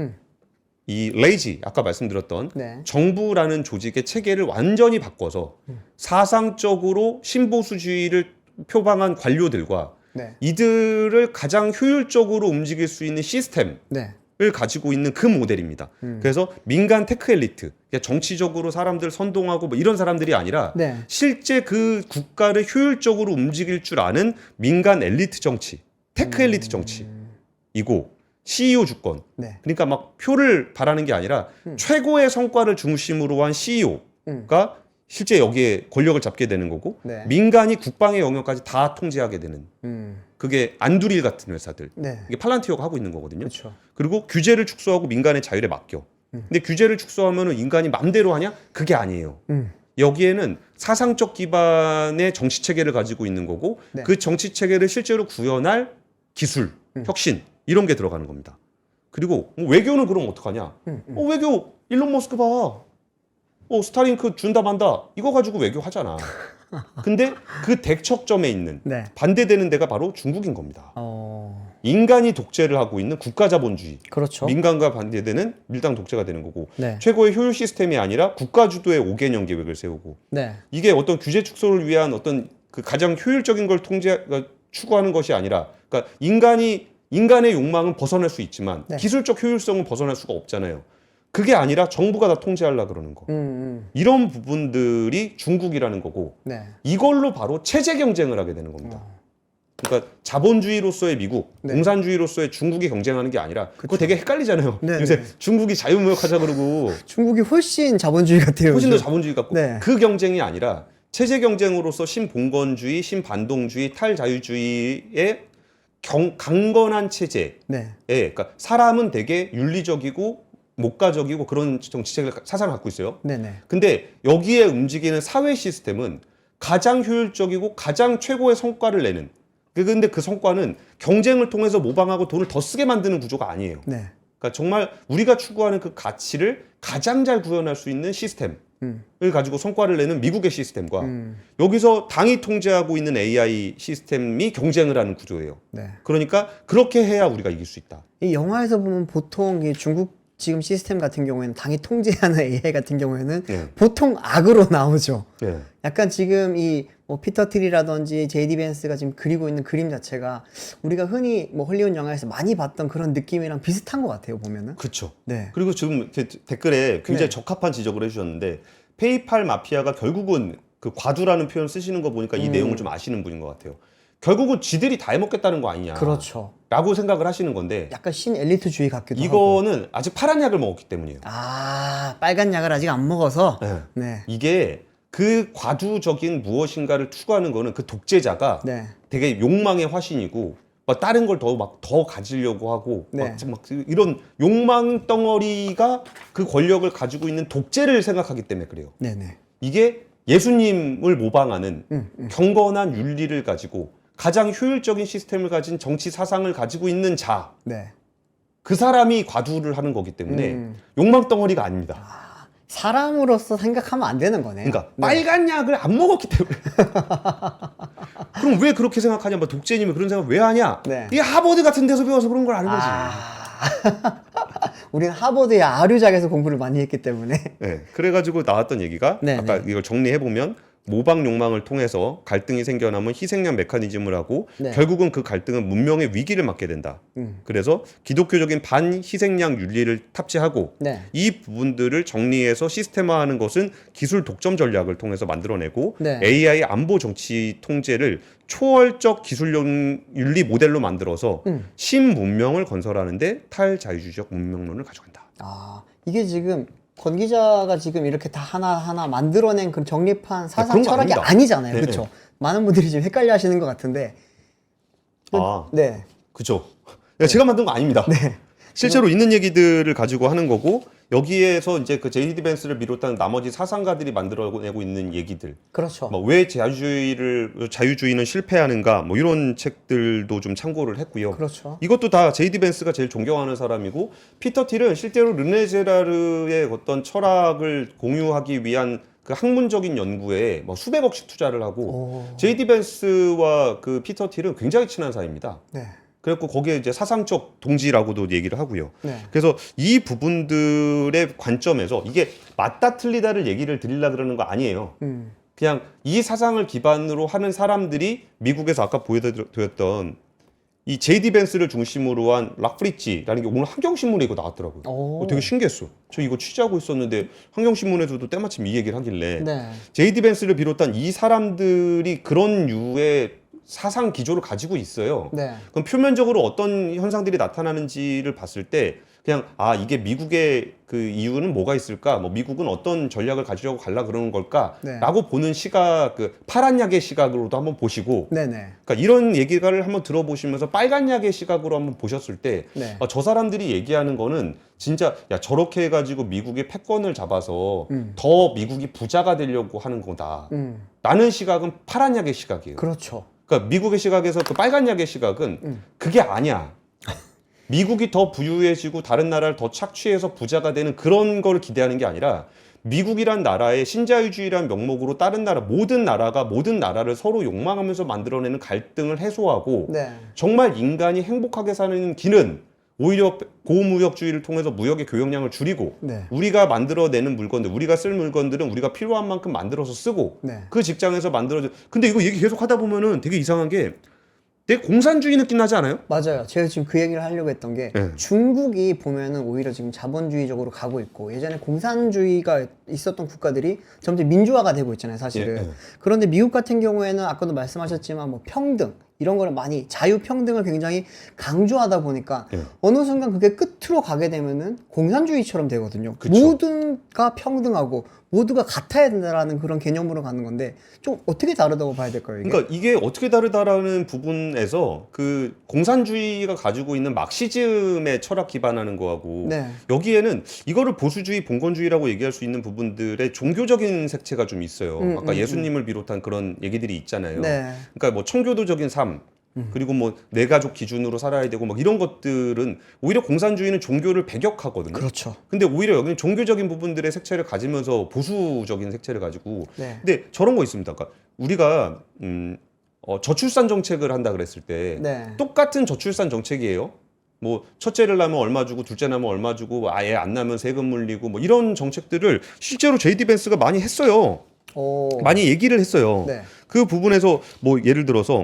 이 레이지 아까 말씀드렸던 네. 정부라는 조직의 체계를 완전히 바꿔서 사상적으로 신보수주의를 표방한 관료들과 네. 이들을 가장 효율적으로 움직일 수 있는 시스템을 네. 가지고 있는 그 모델입니다. 그래서 민간 테크 엘리트 그러니까 정치적으로 사람들 선동하고 뭐 이런 사람들이 아니라 네. 실제 그 국가를 효율적으로 움직일 줄 아는 민간 엘리트 정치, 테크 엘리트 정치이고 CEO 주권. 네. 그러니까 막 표를 바라는 게 아니라 최고의 성과를 중심으로 한 CEO가 실제 여기에 권력을 잡게 되는 거고 네. 민간이 국방의 영역까지 다 통제하게 되는 그게 안두릴 같은 회사들. 네. 이게 팔란티어가 하고 있는 거거든요. 그렇죠. 그리고 규제를 축소하고 민간의 자율에 맡겨. 근데 규제를 축소하면은 인간이 맘대로 하냐? 그게 아니에요. 여기에는 사상적 기반의 정치 체계를 가지고 있는 거고 네. 그 정치 체계를 실제로 구현할 기술, 혁신 이런 게 들어가는 겁니다. 그리고 외교는 그럼 어떡하냐? 외교 일론 머스크 봐. 스타링크 준다 만다 이거 가지고 외교하잖아. 근데 그 대척점에 있는 네. 반대되는 데가 바로 중국인 겁니다. 어. 인간이 독재를 하고 있는 국가 자본주의. 그렇죠. 민간과 반대되는 밀당 독재가 되는 거고 네. 최고의 효율 시스템이 아니라 국가 주도의 5개년 계획을 세우고 네. 이게 어떤 규제 축소를 위한 어떤 그 가장 효율적인 걸 추구하는 것이 아니라 그러니까 인간의 욕망은 벗어날 수 있지만 네. 기술적 효율성은 벗어날 수가 없잖아요. 그게 아니라 정부가 다 통제하려고 그러는 거. 이런 부분들이 중국이라는 거고 네. 이걸로 바로 체제 경쟁을 하게 되는 겁니다. 그러니까 자본주의로서의 미국, 네. 공산주의로서의 중국이 경쟁하는 게 아니라 그거 되게 헷갈리잖아요. 네, 요새 네. 중국이 자유무역하자 그러고 중국이 훨씬 자본주의 같아요. 훨씬 더 요즘. 자본주의 같고 네. 그 경쟁이 아니라 체제 경쟁으로서 신봉건주의, 신반동주의, 탈자유주의의 강건한 체제에 네. 그러니까 사람은 되게 윤리적이고 목가적이고 그런 정치체계 사상을 갖고 있어요. 네네. 근데 여기에 움직이는 사회 시스템은 가장 효율적이고 가장 최고의 성과를 내는 근데 그 성과는 경쟁을 통해서 모방하고 돈을 더 쓰게 만드는 구조가 아니에요. 네. 그러니까 정말 우리가 추구하는 그 가치를 가장 잘 구현할 수 있는 시스템을 가지고 성과를 내는 미국의 시스템과 여기서 당이 통제하고 있는 AI 시스템이 경쟁을 하는 구조예요. 네. 그러니까 그렇게 해야 우리가 이길 수 있다. 이 영화에서 보면 보통 이 중국 지금 시스템 같은 경우에는 당이 통제하는 AI 같은 경우에는 네. 보통 악으로 나오죠. 네. 약간 지금 이 뭐 피터 틸이라든지 제이디 벤스가 지금 그리고 있는 그림 자체가 우리가 흔히 뭐 헐리우드 영화에서 많이 봤던 그런 느낌이랑 비슷한 것 같아요, 보면은. 그렇죠. 네. 그리고 지금 이렇게 댓글에 굉장히 네. 적합한 지적을 해주셨는데 페이팔 마피아가 결국은 그 과두라는 표현 쓰시는 거 보니까 이 내용을 좀 아시는 분인 것 같아요. 결국은 지들이 다 해먹겠다는 거 아니냐. 그렇죠. 라고 생각을 하시는 건데 약간 신 엘리트주의 같기도 하고. 이거는 아직 파란 약을 먹었기 때문이에요. 아, 빨간 약을 아직 안 먹어서. 네. 네. 이게 그 과두적인 무엇인가를 추구하는 거는 그 독재자가 네. 되게 욕망의 화신이고 막 다른 걸 더 가지려고 하고 네. 막 이런 욕망 덩어리가 그 권력을 가지고 있는 독재를 생각하기 때문에 그래요. 네네. 이게 예수님을 모방하는 경건한 윤리를 가지고 가장 효율적인 시스템을 가진 정치 사상을 가지고 있는 자, 네. 그 사람이 과두를 하는 거기 때문에 욕망 덩어리가 아닙니다. 사람으로서 생각하면 안 되는 거네요. 그러니까 네. 빨간 약을 안 먹었기 때문에. 그럼 왜 그렇게 생각하냐? 뭐 독재님이 그런 생각 왜 하냐? 네. 이게 하버드 같은 데서 배워서 그런 걸 아는 거지. 우리는 하버드의 아류작에서 공부를 많이 했기 때문에. 네, 그래가지고 나왔던 얘기가 네, 아까 네. 이걸 정리해 보면 모방 욕망을 통해서 갈등이 생겨나면 희생양 메커니즘을 하고 네. 결국은 그 갈등은 문명의 위기를 맞게 된다. 그래서 기독교적인 반희생양 윤리를 탑재하고 네. 이 부분들을 정리해서 시스템화하는 것은 기술 독점 전략을 통해서 만들어내고 네. AI 안보 정치 통제를 초월적 기술용 윤리 모델로 만들어서 신문명을 건설하는데 탈자유주의적 문명론을 가져간다. 아, 이게 지금 권 기자가 지금 이렇게 다 하나하나 만들어낸 그 정립한 사상 그런 거 철학이 아닙니다. 아니잖아요. 네, 그렇죠? 네. 많은 분들이 지금 헷갈려 하시는 것 같은데. 아, 네. 그죠. 제가 만든 거 아닙니다. 네. 실제로 있는 얘기들을 가지고 하는 거고 여기에서 이제 그 제이디 벤스를 비롯한 나머지 사상가들이 만들어내고 있는 얘기들, 그렇죠. 뭐 왜 자유주의는 실패하는가, 뭐 이런 책들도 좀 참고를 했고요. 그렇죠. 이것도 다 제이디 벤스가 제일 존경하는 사람이고 피터 틸은 실제로 르네제라르의 어떤 철학을 공유하기 위한 그 학문적인 연구에 뭐 수백억씩 투자를 하고 제이디 벤스와 그 피터 틸은 굉장히 친한 사이입니다. 네. 그래갖고 거기에 이제 사상적 동지라고도 얘기를 하고요. 네. 그래서 이 부분들의 관점에서 이게 맞다 틀리다를 얘기를 드리려 그러는 거 아니에요. 그냥 이 사상을 기반으로 하는 사람들이 미국에서 아까 보여드렸던 이 제이디 벤스를 중심으로 한 락프리치라는 게 오늘 환경신문에 이거 나왔더라고요. 오. 되게 신기했어. 저 이거 취재하고 있었는데 환경신문에서도 때마침 이 얘기를 하길래 네. 제이디 벤스를 비롯한 이 사람들이 그런 류의 사상 기조를 가지고 있어요. 네. 그럼 표면적으로 어떤 현상들이 나타나는지를 봤을 때 그냥 이게 미국의 그 이유는 뭐가 있을까? 뭐 미국은 어떤 전략을 가지려고 갈라 그러는 걸까?라고 네. 보는 시각, 그 파란 약의 시각으로도 한번 보시고, 네네. 그러니까 이런 얘기를 한번 들어보시면서 빨간 약의 시각으로 한번 보셨을 때, 네. 저 사람들이 얘기하는 거는 진짜 야 저렇게 해가지고 미국의 패권을 잡아서 더 미국이 부자가 되려고 하는 거다. 라는 시각은 파란 약의 시각이에요. 그렇죠. 그러니까 미국의 시각에서 그 빨간 약의 시각은 그게 아니야. 미국이 더 부유해지고 다른 나라를 더 착취해서 부자가 되는 그런 걸 기대하는 게 아니라 미국이란 나라의 신자유주의란 명목으로 다른 나라 모든 나라가 모든 나라를 서로 욕망하면서 만들어내는 갈등을 해소하고 네. 정말 인간이 행복하게 사는 길은 오히려 고무역주의를 통해서 무역의 교역량을 줄이고 네. 우리가 만들어내는 물건들, 우리가 쓸 물건들은 우리가 필요한 만큼 만들어서 쓰고 네. 그 직장에서 만들어져. 근데 이거 얘기 계속 하다 보면은 되게 이상한 게 되게 공산주의 느낌 나지 않아요? 맞아요. 제가 지금 그 얘기를 하려고 했던 게 네. 중국이 보면은 오히려 지금 자본주의적으로 가고 있고 예전에 공산주의가 있었던 국가들이 점점 민주화가 되고 있잖아요, 사실은. 예, 예. 그런데 미국 같은 경우에는 아까도 말씀하셨지만 뭐 평등 이런 거를 많이 자유평등을 굉장히 강조하다 보니까 예. 어느 순간 그게 끝으로 가게 되면은 공산주의처럼 되거든요. 그쵸. 모두가 평등하고 모두가 같아야 된다라는 그런 개념으로 가는 건데 좀 어떻게 다르다고 봐야 될까요, 이게? 그러니까 이게 어떻게 다르다라는 부분에서 그 공산주의가 가지고 있는 막시즘의 철학 기반하는 거하고 네. 여기에는 이거를 보수주의, 봉건주의라고 얘기할 수 있는 부분들의 종교적인 색채가 좀 있어요. 아까 예수님을 비롯한 그런 얘기들이 있잖아요. 네. 그러니까 뭐 청교도적인 삶, 그리고 뭐 내 가족 기준으로 살아야 되고 막 이런 것들은 오히려 공산주의는 종교를 배격하거든요. 그렇죠. 근데 오히려 여기는 종교적인 부분들의 색채를 가지면서 보수적인 색채를 가지고. 네. 근데 저런 거 있습니다. 그러니까 우리가 저출산 정책을 한다 그랬을 때 네. 똑같은 저출산 정책이에요. 뭐 첫째를 낳으면 얼마 주고 둘째 낳으면 얼마 주고 아예 안 낳으면 세금 물리고 뭐 이런 정책들을 실제로 제이디 벤스가 많이 했어요. 오. 많이 얘기를 했어요. 네. 그 부분에서 뭐 예를 들어서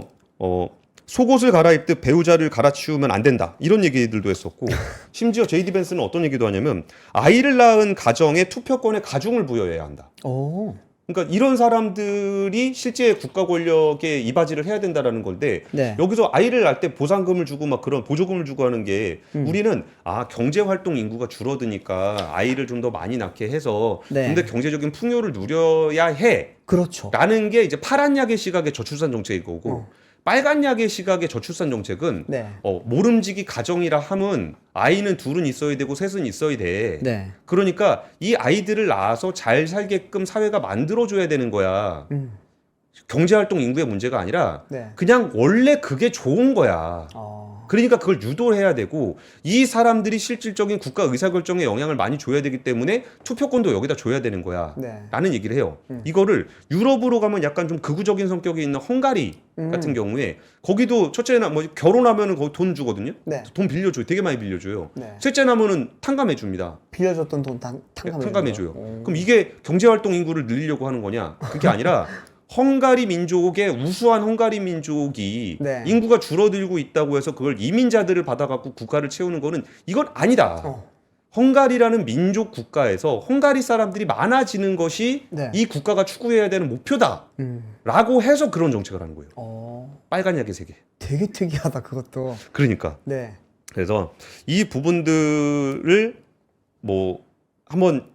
속옷을 갈아입듯 배우자를 갈아치우면 안 된다 이런 얘기들도 했었고 심지어 제이디 벤스는 어떤 얘기도 하냐면 아이를 낳은 가정에 투표권의 가중을 부여해야 한다. 오. 그러니까 이런 사람들이 실제 국가 권력에 이바지를 해야 된다라는 건데 네. 여기서 아이를 낳을 때 보상금을 주고 막 그런 보조금을 주고 하는 게 우리는 경제 활동 인구가 줄어드니까 아이를 좀 더 많이 낳게 해서 네. 좀 더 경제적인 풍요를 누려야 해. 그렇죠. 라는 게 이제 파란 약의 시각의 저출산 정책일 거고 빨간 약의 시각의 저출산 정책은 네. 모름지기 가정이라 함은 아이는 둘은 있어야 되고 셋은 있어야 돼. 네. 그러니까 이 아이들을 낳아서 잘 살게끔 사회가 만들어줘야 되는 거야. 경제활동 인구의 문제가 아니라 네. 그냥 원래 그게 좋은 거야. 그러니까 그걸 유도해야 되고 이 사람들이 실질적인 국가 의사결정에 영향을 많이 줘야 되기 때문에 투표권도 여기다 줘야 되는 거야. 네. 라는 얘기를 해요. 이거를 유럽으로 가면 약간 좀 극우적인 성격이 있는 헝가리 같은 경우에 거기도 첫째나 뭐 결혼하면은 거기 돈 주거든요. 네. 돈 빌려줘요. 되게 많이 빌려줘요. 네. 셋째 나면은 탕감해 줍니다. 빌려줬던 돈 탕감해줘요. 그럼 이게 경제활동 인구를 늘리려고 하는 거냐? 그게 아니라 헝가리 민족의 우수한 헝가리 민족이 네. 인구가 줄어들고 있다고 해서 그걸 이민자들을 받아갖고 국가를 채우는 거는 이건 아니다. 헝가리라는 민족 국가에서 헝가리 사람들이 많아지는 것이 네. 이 국가가 추구해야 되는 목표다. 라고 해서 그런 정책을 하는 거예요. 빨간 약의 세계. 되게 특이하다 그것도. 그러니까. 네. 그래서 이 부분들을 뭐 한번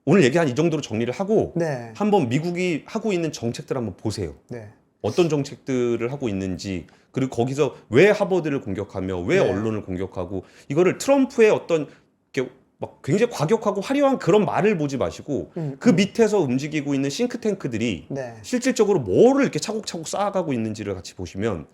오늘 얘기한 이 정도로 정리를 하고 네. 한번 미국이 하고 있는 정책들 한번 보세요. 네. 어떤 정책들을 하고 있는지 그리고 거기서 왜 하버드를 공격하며 왜 네. 언론을 공격하고 이거를 트럼프의 어떤 이렇게 막 굉장히 과격하고 화려한 그런 말을 보지 마시고 그 밑에서 움직이고 있는 싱크탱크들이 네. 실질적으로 뭐를 이렇게 차곡차곡 쌓아가고 있는지를 같이 보시면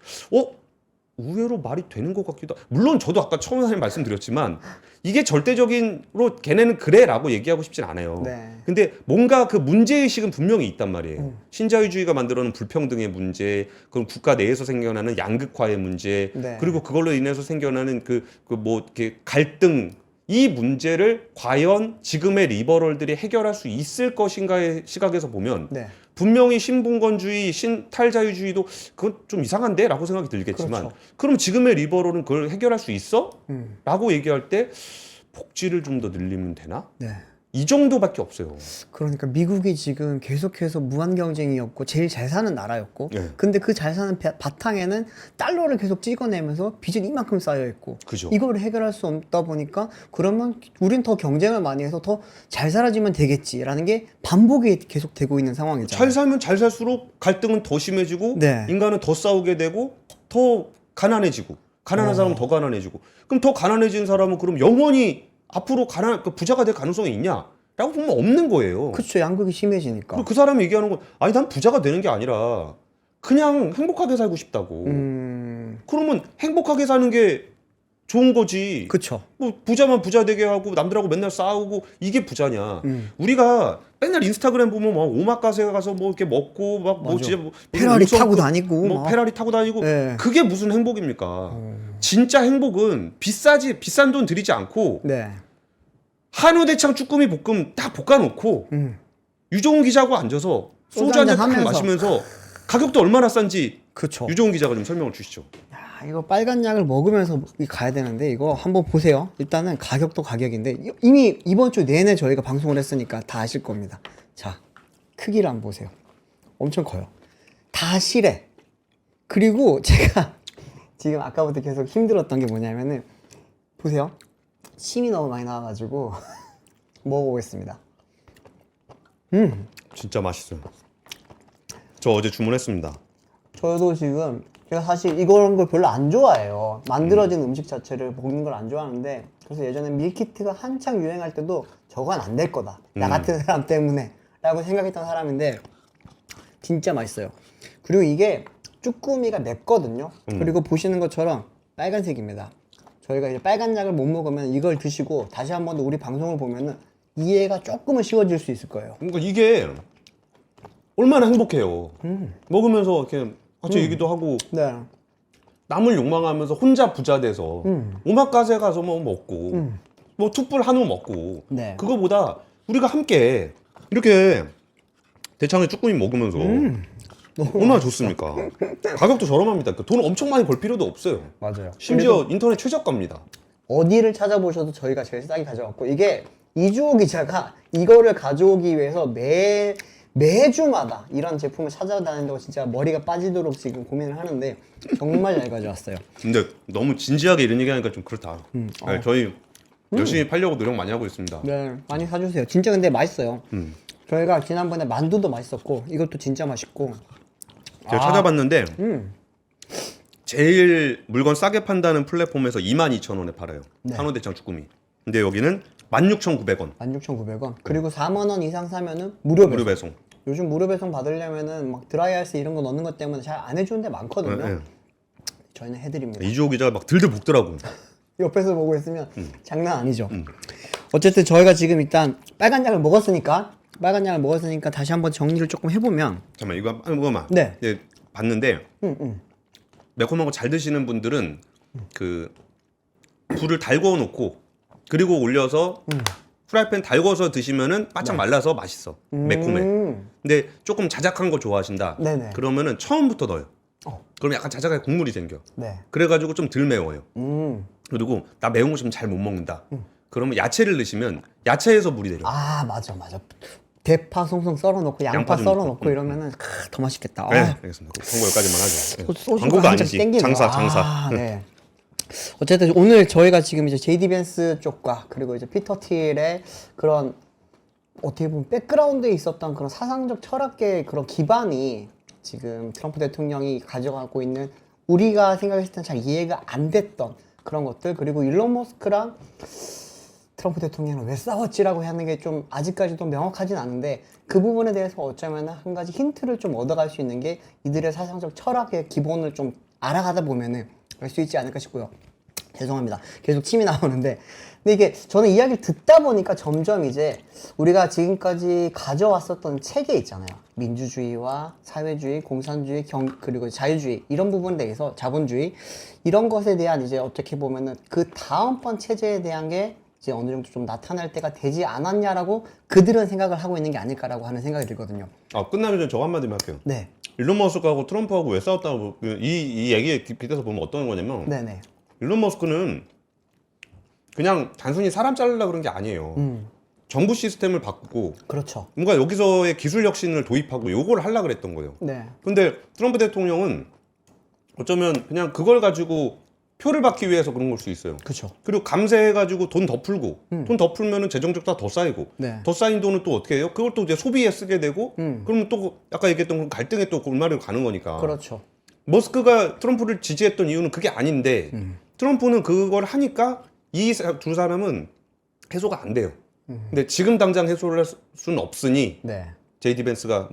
의외로 말이 되는 것 같기도 하고 물론 저도 아까 처음에 말씀드렸지만 이게 절대적인로 걔네는 그래라고 얘기하고 싶진 않아요. 네. 근데 뭔가 그 문제의식은 분명히 있단 말이에요. 신자유주의가 만들어낸 불평등의 문제, 그럼 국가 내에서 생겨나는 양극화의 문제, 네. 그리고 그걸로 인해서 생겨나는 그 뭐 이렇게 갈등 이 문제를 과연 지금의 리버럴들이 해결할 수 있을 것인가의 시각에서 보면 네. 분명히 신분권주의, 신탈자유주의도 그건 좀 이상한데? 라고 생각이 들겠지만 그렇죠. 그럼 지금의 리버럴은 그걸 해결할 수 있어? 음. 라고 얘기할 때 복지를 좀 더 늘리면 되나? 네. 이 정도밖에 없어요. 그러니까 미국이 지금 계속해서 무한 경쟁이었고 제일 잘 사는 나라였고 네. 근데 그 잘 사는 바탕에는 달러를 계속 찍어내면서 빚은 이만큼 쌓여 있고 그죠. 이걸 해결할 수 없다 보니까 그러면 우린 더 경쟁을 많이 해서 더 잘 살아지면 되겠지라는 게 반복이 계속 되고 있는 상황이잖아요. 잘 살면 잘 살수록 갈등은 더 심해지고 네. 인간은 더 싸우게 되고 더 가난해지고 가난한 사람은 더 가난해지고 그럼 더 가난해진 사람은 그럼 영원히 앞으로 부자가 될 가능성이 있냐? 라고 보면 없는 거예요. 그렇죠. 양극이 심해지니까. 그리고 그 사람이 얘기하는 건 아니 난 부자가 되는 게 아니라 그냥 행복하게 살고 싶다고. 그러면 행복하게 사는 게 좋은 거지. 그렇죠. 뭐 부자만 부자 되게 하고 남들하고 맨날 싸우고 이게 부자냐. 우리가 맨날 인스타그램 보면 뭐 오마카세 가서 뭐 이렇게 먹고 막 뭐 맞아. 진짜 뭐 페라리 무슨 타고 다니고 뭐 막. 페라리 타고 다니고 네. 그게 무슨 행복입니까? 진짜 행복은 비싼 돈 들이지 않고 네. 한우 대창 쭈꾸미 볶음 딱 볶아놓고 유종훈 기자하고 앉아서 소주 한 잔 딱 하면서. 마시면서 가격도 얼마나 싼지 그렇죠. 유종훈 기자가 좀 설명을 주시죠. 야, 이거 빨간 약을 먹으면서 가야 되는데 이거 한번 보세요. 일단은 가격도 가격인데 이미 이번 주 내내 저희가 방송을 했으니까 다 아실 겁니다. 자, 크기를 한번 보세요. 엄청 커요. 다 실해. 그리고 제가 지금 아까부터 계속 힘들었던 게 뭐냐면은 보세요. 침이 너무 많이 나와가지고 먹어보겠습니다. 진짜 맛있어요. 저 어제 주문했습니다. 저도 지금 제가 사실 이런 걸 별로 안 좋아해요. 만들어진 음식 자체를 먹는 걸 안 좋아하는데 그래서 예전에 밀키트가 한창 유행할 때도 저건 안 될 거다. 나 같은 사람 때문에 라고 생각했던 사람인데 진짜 맛있어요. 그리고 이게 쭈꾸미가 맵거든요. 그리고 보시는 것처럼 빨간색입니다. 저희가 이제 빨간 약을 못 먹으면 이걸 드시고 다시 한 번 더 우리 방송을 보면은 이해가 조금은 쉬워질 수 있을 거예요. 그러니까 이게 얼마나 행복해요. 먹으면서 이렇게 같이 얘기도 하고 네. 남을 욕망하면서 혼자 부자 돼서 오마카세 가서 뭐 먹고 뭐 툭불 한우 먹고 네. 그거보다 우리가 함께 이렇게 대창에 쭈꾸미 먹으면서 얼마나 좋습니까? 가격도 저렴합니다. 그러니까 돈 엄청 많이 벌 필요도 없어요. 맞아요. 심지어 인터넷 최저가입니다. 어디를 찾아보셔도 저희가 제일 싸게 가져왔고 이게 이주호 기자가 이거를 가져오기 위해서 매주마다 이런 제품을 찾아다닌다고 진짜 머리가 빠지도록 지금 고민을 하는데 정말 잘 가져왔어요. 근데 너무 진지하게 이런 얘기하니까 좀 그렇다. 네, 저희 열심히 팔려고 노력 많이 하고 있습니다. 네, 많이 사주세요. 진짜 근데 맛있어요. 저희가 지난번에 만두도 맛있었고 이것도 진짜 맛있고 제가 찾아봤는데 제일 물건 싸게 판다는 플랫폼에서 22,000원에 팔아요. 네. 한우 대창 쭈꾸미. 근데 여기는 16,900원. 16,900원. 그리고 4만 원 이상 사면은 무료 배송. 무료 배송. 요즘 무료 배송 받으려면은 막 드라이아이스 이런 거 넣는 것 때문에 잘 안 해주는 데 많거든요. 네, 네. 저희는 해드립니다. 이주호 기자가 막 들들 볶더라고. 옆에서 보고 있으면 장난 아니죠. 어쨌든 저희가 지금 일단 빨간 약을 먹었으니까 다시 한번 정리를 조금 해보면 잠깐만 이거 한번 네. 예, 봤는데 매콤한 거 잘 드시는 분들은 그 불을 달궈 놓고 그리고 올려서 프라이팬 달궈서 드시면은 바짝 말라서 맛있어. 매콤해. 근데 조금 자작한 거 좋아하신다. 네네. 그러면은 처음부터 넣어요. 그럼 약간 자작하게 국물이 생겨. 네. 그래가지고 좀 덜 매워요. 그리고 나 매운 거 좀 잘 못 먹는다. 그러면 야채를 넣으시면 야채에서 물이 내려. 아 맞아. 대파 송송 썰어놓고 양파 좀 썰어놓고 넣고. 이러면은 더 맛있겠다. 네, 아, 알겠습니다. 광고 여기까지만 하죠. 네. 소주가 광고가 한 잔씩 아니지. 땡기네요. 장사. 아, 네. 어쨌든 오늘 저희가 지금 이제 JD 벤스 쪽과 그리고 이제 피터 틸의 그런 어떻게 보면 백그라운드에 있었던 그런 사상적 철학계의 그런 기반이 지금 트럼프 대통령이 가져가고 있는 우리가 생각했을 땐 잘 이해가 안 됐던 그런 것들 그리고 일론 머스크랑 트럼프 대통령은 왜 싸웠지라고 하는 게 좀 아직까지도 명확하진 않은데 그 부분에 대해서 어쩌면 한 가지 힌트를 좀 얻어갈 수 있는 게 이들의 사상적 철학의 기본을 좀 알아가다 보면은 알 수 있지 않을까 싶고요. 죄송합니다. 계속 침이 나오는데 근데 이게 저는 이야기를 듣다 보니까 점점 이제 우리가 지금까지 가져왔었던 체계 있잖아요. 민주주의와 사회주의, 공산주의, 그리고 자유주의 이런 부분에 대해서 자본주의 이런 것에 대한 이제 어떻게 보면은 그 다음번 체제에 대한 게 이제 어느 정도 좀 나타날 때가 되지 않았냐라고 그들은 생각을 하고 있는 게 아닐까라고 하는 생각이 들거든요. 끝나면 전 저거 한마디만 할게요. 네. 일론 머스크하고 트럼프하고 왜 싸웠다고 이 얘기에 빗대서 보면 어떤 거냐면 네네. 일론 머스크는 그냥 단순히 사람 자르려고 그런 게 아니에요. 정부 시스템을 바꾸고 그렇죠. 뭔가 여기서의 기술 혁신을 도입하고 요걸 하려고 그랬던 거예요. 네. 근데 트럼프 대통령은 어쩌면 그냥 그걸 가지고 표를 받기 위해서 그런 걸 수 있어요. 그렇죠. 그리고 감세해가지고 돈 더 풀고 돈 더 풀면은 재정 적자 더 쌓이고 네. 더 쌓인 돈은 또 어떻게 해요? 그걸 또 이제 소비에 쓰게 되고 그러면 또 아까 얘기했던 그 갈등에 또 골마리로 가는 거니까. 그렇죠. 머스크가 트럼프를 지지했던 이유는 그게 아닌데 트럼프는 그걸 하니까 이 두 사람은 해소가 안 돼요. 근데 지금 당장 해소를 할 수는 없으니 네. 제이디 벤스가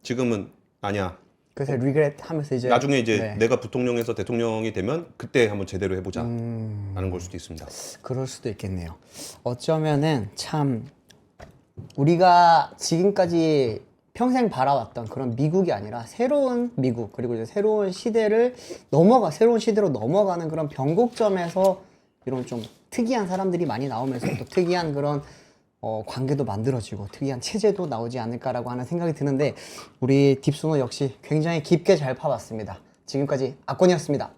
지금은 아니야. 그래서 리그렛 하면서 이제 나중에 이제 네. 내가 부통령에서 대통령이 되면 그때 한번 제대로 해보자 라는 걸 수도 있습니다. 그럴 수도 있겠네요. 어쩌면은 참 우리가 지금까지 평생 바라왔던 그런 미국이 아니라 새로운 미국 그리고 이제 새로운 새로운 시대로 넘어가는 그런 변곡점에서 이런 좀 특이한 사람들이 많이 나오면서 또 특이한 그런 관계도 만들어지고 특이한 체제도 나오지 않을까라고 하는 생각이 드는데 우리 딥소노 역시 굉장히 깊게 잘 파봤습니다. 지금까지 아권이었습니다.